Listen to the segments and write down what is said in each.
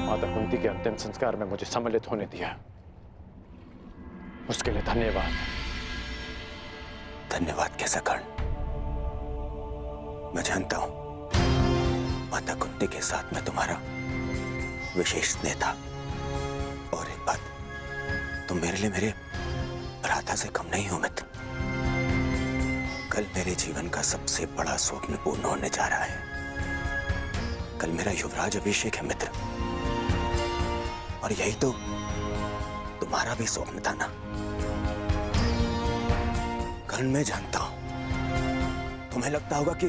माता कुंती के अंतिम संस्कार में मुझे सम्मिलित होने दिया, उसके लिए धन्यवाद। धन्यवाद कैसा कर्ण? मैं जानता हूं माता कुंती के साथ में तुम्हारा विशेष स्नेह था। और एक बात, तुम मेरे लिए मेरे भ्राता से कम नहीं हो मित्र। कल मेरे जीवन का सबसे बड़ा स्वप्न पूर्ण होने जा रहा है। कल मेरा युवराज अभिषेक है मित्र, और यही तो तुम्हारा भी स्वप्न था ना। कर्ण, मैं जानता हूं तुम्हें लगता होगा कि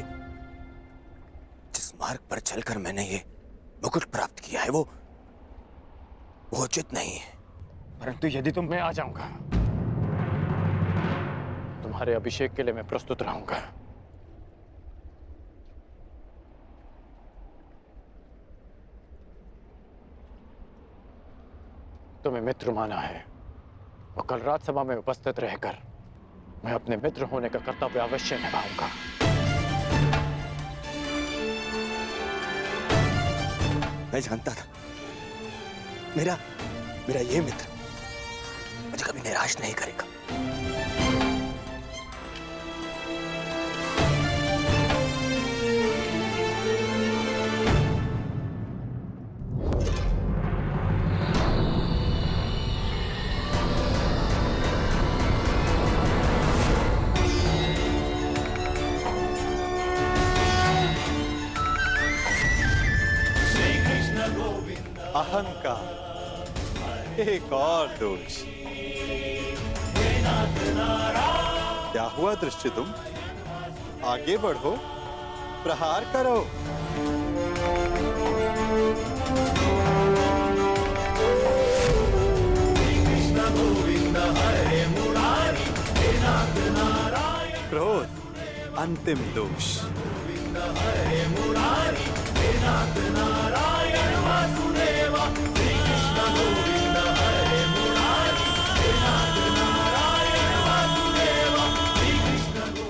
जिस मार्ग पर चलकर मैंने ये मुकुट प्राप्त किया है वो उचित नहीं है। परंतु यदि मैं आ जाऊंगा, तुम्हारे अभिषेक के लिए मैं प्रस्तुत रहूंगा। तुम्हें मित्र माना है और कल राजसभा में उपस्थित रहकर मैं अपने मित्र होने का कर्तव्य अवश्य निभाऊंगा। मैं जानता था मेरा ये मित्र मुझे कभी निराश नहीं करेगा। अहंकार एक और दोष। क्या हुआ दृश्य, तुम आगे बढ़ो, प्रहार करो। क्रोध अंतिम दोष।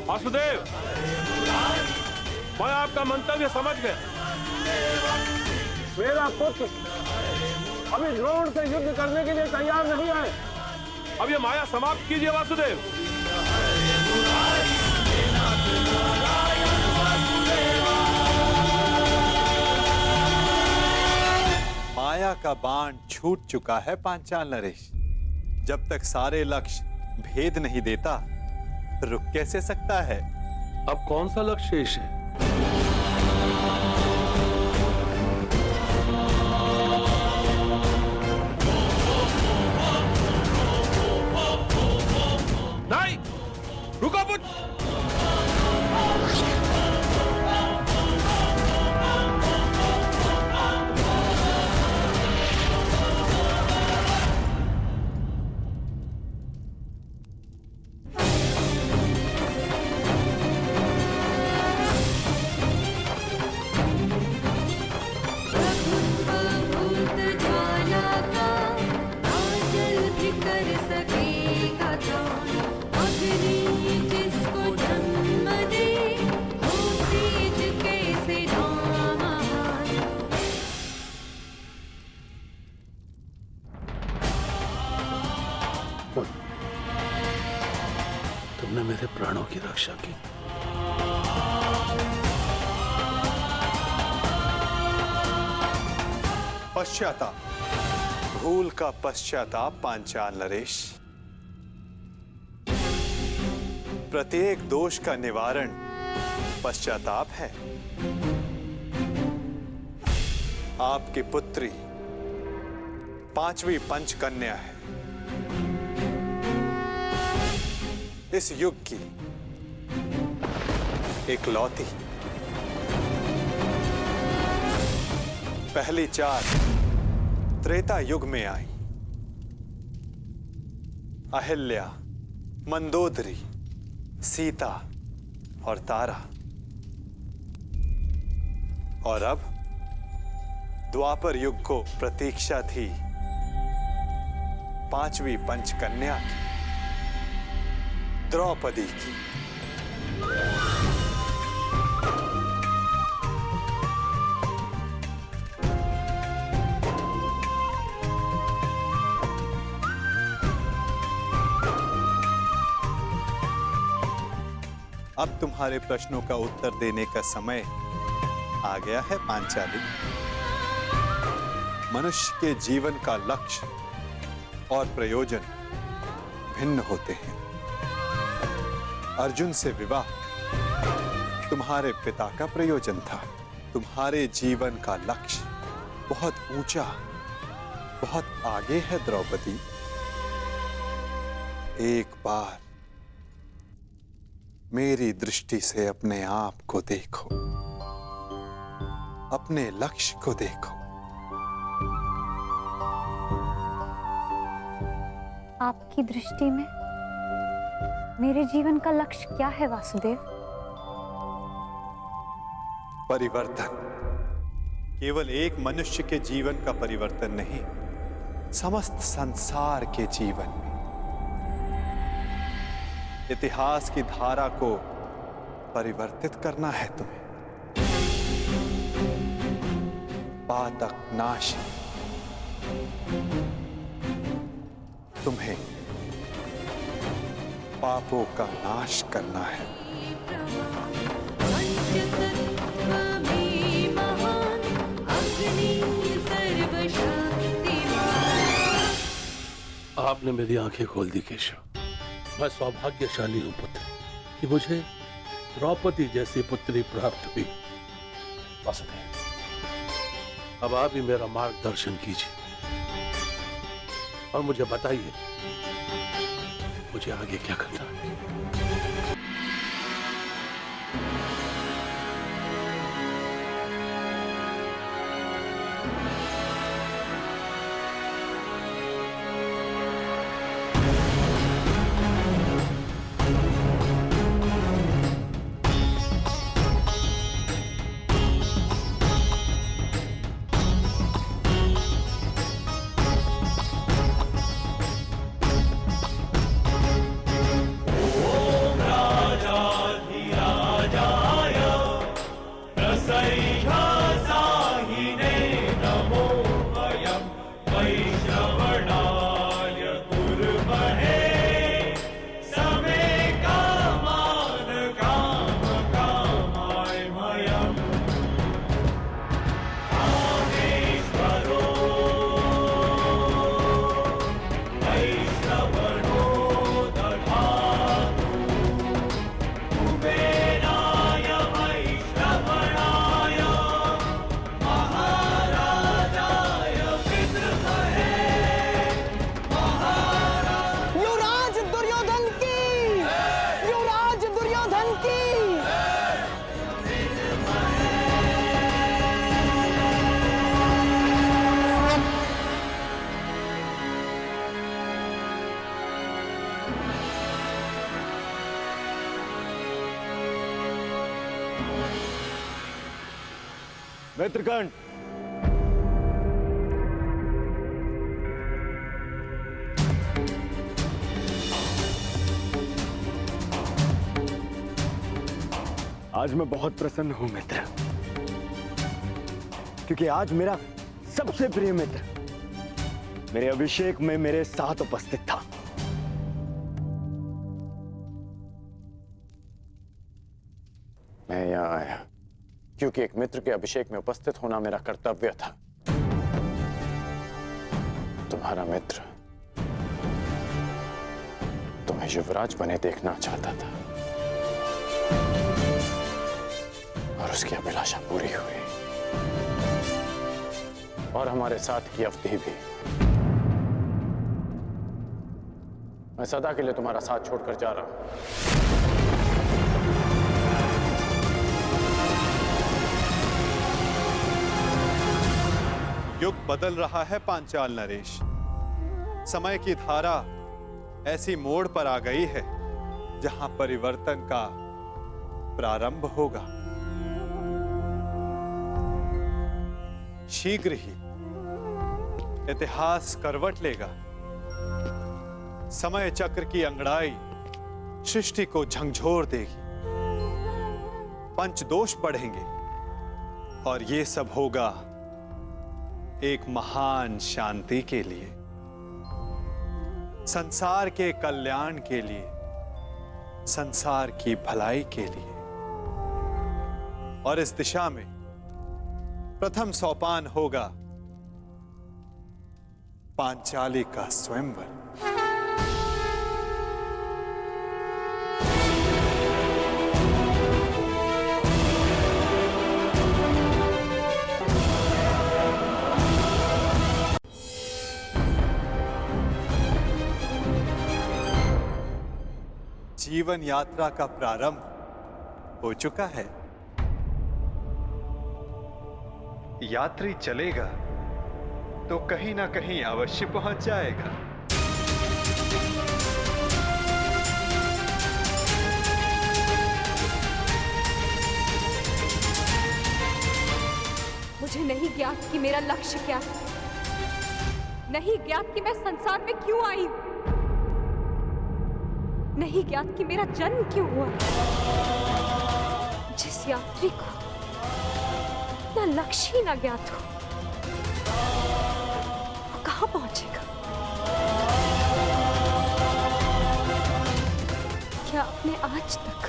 वासुदेव, मैं आपका मंतव्य समझ गया। मेरा पुत्र अभी द्रोण से युद्ध करने के लिए तैयार नहीं है। अब ये माया समाप्त कीजिए वासुदेव। माया का बाण छूट चुका है पांचाल नरेश। जब तक सारे लक्ष्य भेद नहीं देता, रुक कैसे सकता है? अब कौन सा लक्ष्य शेष है? नहीं, रुको पुत्र। तुमने मेरे प्राणों की रक्षा की। पश्चाताप, भूल का पश्चाताप पांचाल नरेश। प्रत्येक दोष का निवारण पश्चाताप है। आपकी पुत्री 5वीं पंचकन्या है। इस युग की इकलौती। पहली 4 त्रेता युग में आई। अहिल्या, मंदोदरी, सीता और तारा। और अब द्वापर युग को प्रतीक्षा थी 5वीं पंचकन्या की, द्रौपदी की। अब तुम्हारे प्रश्नों का उत्तर देने का समय आ गया है पांचाली। मनुष्य के जीवन का लक्ष्य और प्रयोजन भिन्न होते हैं। अर्जुन से विवाह तुम्हारे पिता का प्रयोजन था। तुम्हारे जीवन का लक्ष्य बहुत ऊंचा, बहुत आगे है द्रौपदी। एक बार मेरी दृष्टि से अपने आप को देखो, अपने लक्ष्य को देखो। आपकी दृष्टि में मेरे जीवन का लक्ष्य क्या है वासुदेव? परिवर्तन। केवल एक मनुष्य के जीवन का परिवर्तन नहीं, समस्त संसार के जीवन में। इतिहास की धारा को परिवर्तित करना है तुम्हें। पातक नाश। तुम्हें पापों का नाश करना है। आपने मेरी आंखें खोल दी केशव। मैं सौभाग्यशाली हूं पुत्र कि मुझे द्रौपदी जैसी पुत्री प्राप्त हुई। वासुदेव, अब आप ही मेरा मार्गदर्शन कीजिए और मुझे बताइए मुझे आगे क्या करना है। मित्रगण, आज मैं बहुत प्रसन्न हूं मित्र, क्योंकि आज मेरा सबसे प्रिय मित्र मेरे अभिषेक में मेरे साथ उपस्थित था। मैं यहां आया क्योंकि एक मित्र के अभिषेक में उपस्थित होना मेरा कर्तव्य था। तुम्हारा मित्र तुम्हें युवराज बने देखना चाहता था और उसकी अभिलाषा पूरी हुई, और हमारे साथ की अवधि भी। मैं सदा के लिए तुम्हारा साथ छोड़कर जा रहा हूं। युग बदल रहा है पांचाल नरेश। समय की धारा ऐसी मोड़ पर आ गई है जहां परिवर्तन का प्रारंभ होगा। शीघ्र ही इतिहास करवट लेगा। समय चक्र की अंगड़ाई सृष्टि को झंझोर देगी। पंचदोष बढ़ेंगे और ये सब होगा एक महान शांति के लिए, संसार के कल्याण के लिए, संसार की भलाई के लिए। और इस दिशा में प्रथम सोपान होगा पांचाली का स्वयंवर। जीवन यात्रा का प्रारंभ हो चुका है। यात्री चलेगा तो कहीं ना कहीं अवश्य पहुंच जाएगा। मुझे नहीं ज्ञात कि मेरा लक्ष्य क्या है, नहीं ज्ञात कि मैं संसार में क्यों आई हूं, नहीं ज्ञात कि मेरा जन्म क्यों हुआ। जिस यात्री को ना लक्ष्य ही ना ज्ञात हो, वो कहां पहुंचेगा? क्या आपने आज तक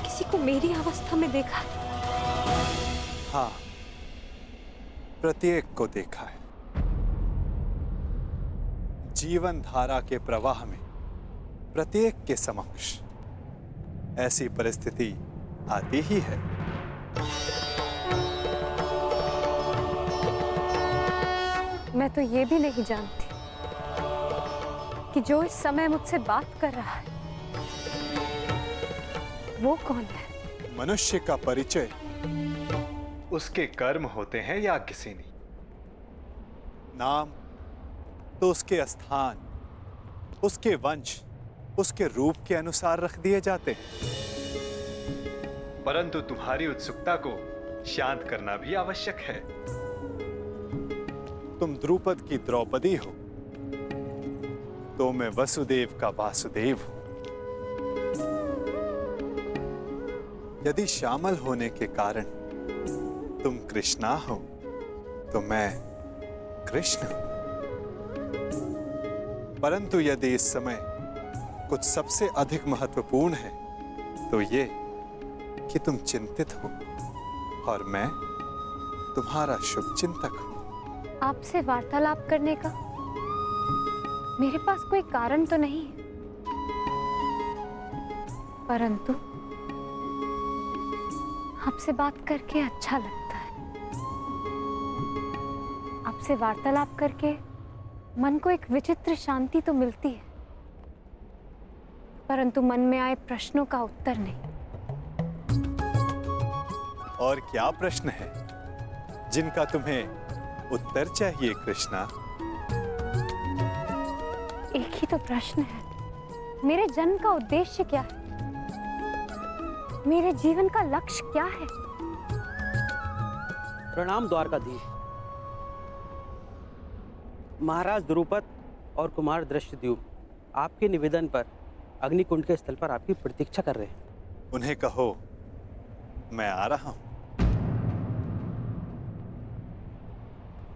किसी को मेरी अवस्था में देखा है? हाँ, प्रत्येक को देखा है। जीवन धारा के प्रवाह में प्रत्येक के समक्ष ऐसी परिस्थिति आती ही है। मैं तो ये भी नहीं जानती कि जो इस समय मुझसे बात कर रहा है वो कौन है। मनुष्य का परिचय उसके कर्म होते हैं या किसी नहीं। नाम तो उसके स्थान, उसके वंश, उसके रूप के अनुसार रख दिए जाते हैं। परंतु तुम्हारी उत्सुकता को शांत करना भी आवश्यक है। तुम द्रुपद की द्रौपदी हो तो मैं वसुदेव का वासुदेव हूं। यदि श्यामल होने के कारण तुम कृष्णा हो तो मैं कृष्ण हूं। परंतु यदि इस समय कुछ सबसे अधिक महत्वपूर्ण है तो ये कि तुम चिंतित हो और मैं तुम्हारा शुभ चिंतक हूं। आपसे वार्तालाप करने का मेरे पास कोई कारण तो नहीं है, परंतु आपसे बात करके अच्छा लगता है। आपसे वार्तालाप करके मन को एक विचित्र शांति तो मिलती है, परंतु मन में आए प्रश्नों का उत्तर नहीं। और क्या प्रश्न है जिनका तुम्हें उत्तर चाहिए कृष्णा? एक ही तो प्रश्न है, मेरे जन्म का उद्देश्य क्या है, मेरे जीवन का लक्ष्य क्या है। प्रणाम द्वारकाधीश। महाराज द्रुपद और कुमार दृष्टद्युम्न आपके निवेदन पर अग्निकुंड के स्थल पर आपकी प्रतीक्षा कर रहे हैं। उन्हें कहो मैं आ रहा हूं।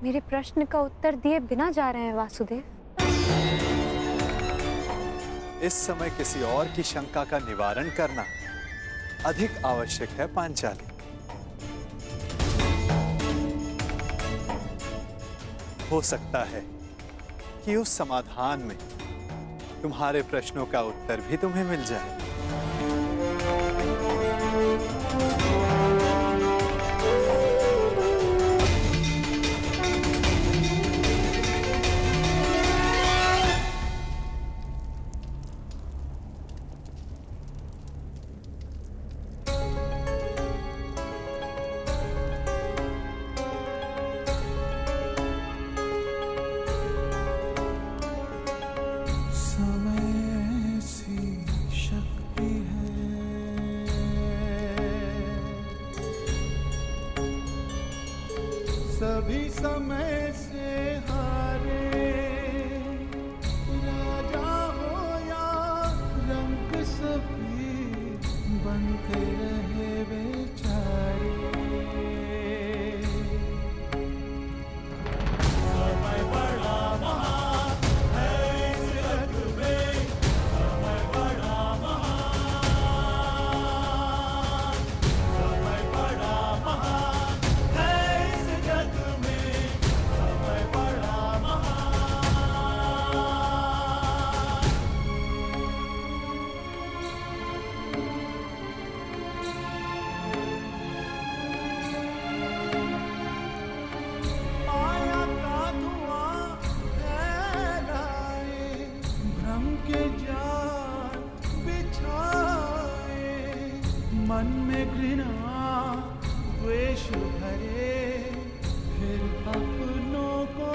मेरे प्रश्न का उत्तर दिए बिना जा रहे हैं वासुदेव। इस समय किसी और की शंका का निवारण करना अधिक आवश्यक है पांचाली। हो सकता है कि उस समाधान में तुम्हारे प्रश्नों का उत्तर भी तुम्हें मिल जाए। सभी समय से हारे, राजा हो या रंग सभी बनते रहे। थे बेचारे। समय बड़ा महान है इस जग में, समय बड़ा महान, समय बड़ा महान है इस जग में, समय बड़ा महान। माया का धुआं फैलाए, भ्रम के जाल बिछाए, मन में घृणा द्वेष भरे, फिर अपनों को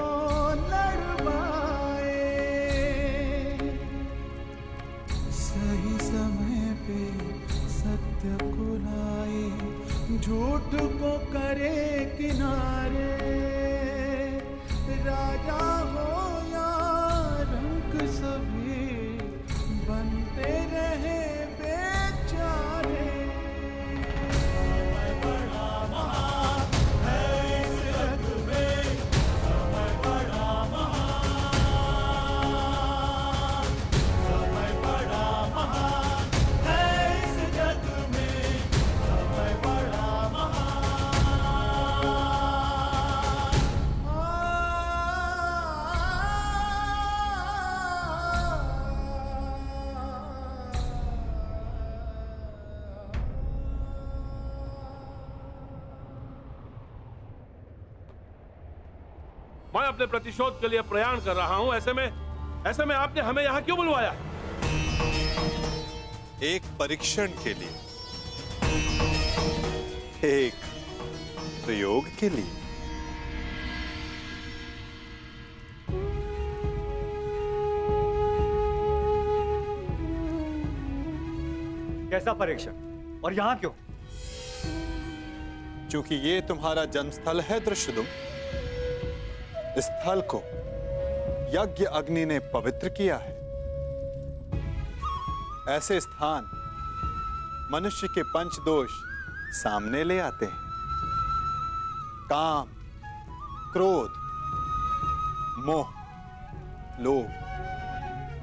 लड़वाए। सही समय पे सत्य को लाए, झूठ को करे किनारे। राजा हो या रंक सभी बनते रहे बेचारे। समय बड़ा महान है इस जग में, समय बड़ा महान, समय बड़ा महान है इस जग में, समय बड़ा मैं अपने प्रतिशोध के लिए प्रयाण कर रहा हूं। ऐसे में आपने हमें यहां क्यों बुलवाया? एक परीक्षण के लिए, एक प्रयोग के लिए। कैसा परीक्षण और यहां क्यों? क्योंकि ये तुम्हारा जन्मस्थल है दृश्यदुम। इस स्थल को यज्ञ अग्नि ने पवित्र किया है। ऐसे स्थान मनुष्य के पंच दोष सामने ले आते हैं। काम, क्रोध, मोह, लोभ,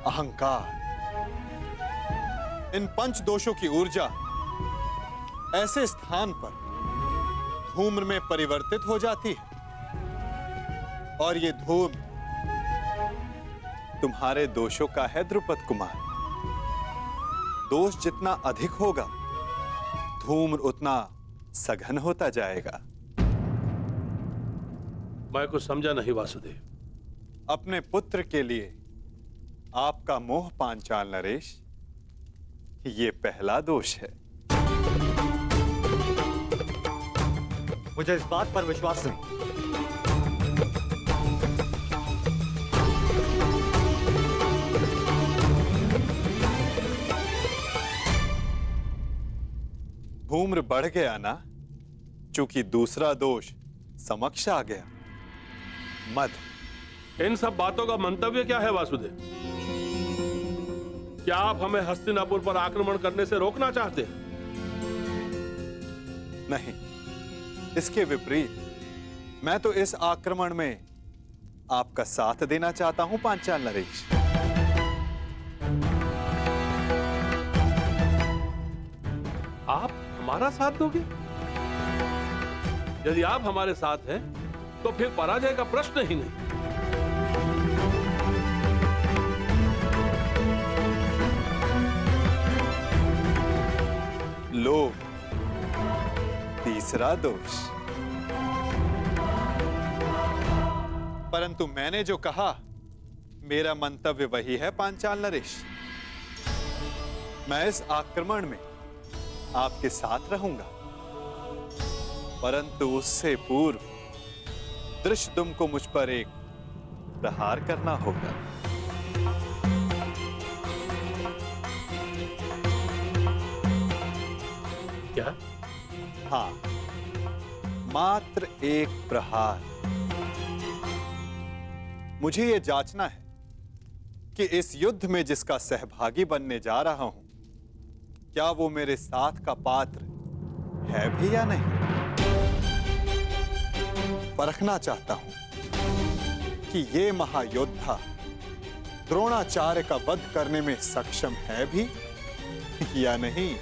अहंकार। इन पंच दोषों की ऊर्जा ऐसे स्थान पर धूम्र में परिवर्तित हो जाती है, और ये धूम तुम्हारे दोषों का है द्रुपद कुमार। दोष जितना अधिक होगा, धूम्र उतना सघन होता जाएगा। मैं कुछ समझा नहीं वासुदेव। अपने पुत्र के लिए आपका मोह पांचाल नरेश, ये पहला दोष है। मुझे इस बात पर विश्वास नहीं। धूम्र बढ़ गया ना, चूंकि दूसरा दोष समक्ष आ गया, मद। इन सब बातों का मंतव्य क्या है वासुदेव? क्या आप हमें हस्तिनापुर पर आक्रमण करने से रोकना चाहते हैं? नहीं, इसके विपरीत मैं तो इस आक्रमण में आपका साथ देना चाहता हूं पांचाल नरेश। आप हमारा साथ दोगे? यदि आप हमारे साथ हैं, तो फिर पराजय का प्रश्न ही नहीं। लोभ, तीसरा दोष। परंतु मैंने जो कहा, मेरा मंतव्य वही है पांचाल नरेश। मैं इस आक्रमण में आपके साथ रहूंगा, परंतु उससे पूर्व दृश्यदुम को मुझ पर एक प्रहार करना होगा। क्या? हाँ, मात्र एक प्रहार। मुझे यह जांचना है कि इस युद्ध में जिसका सहभागी बनने जा रहा हूं, क्या वो मेरे साथ का पात्र है भी या नहीं? परखना चाहता हूं कि ये महायोद्धा द्रोणाचार्य का वध करने में सक्षम है भी या नहीं।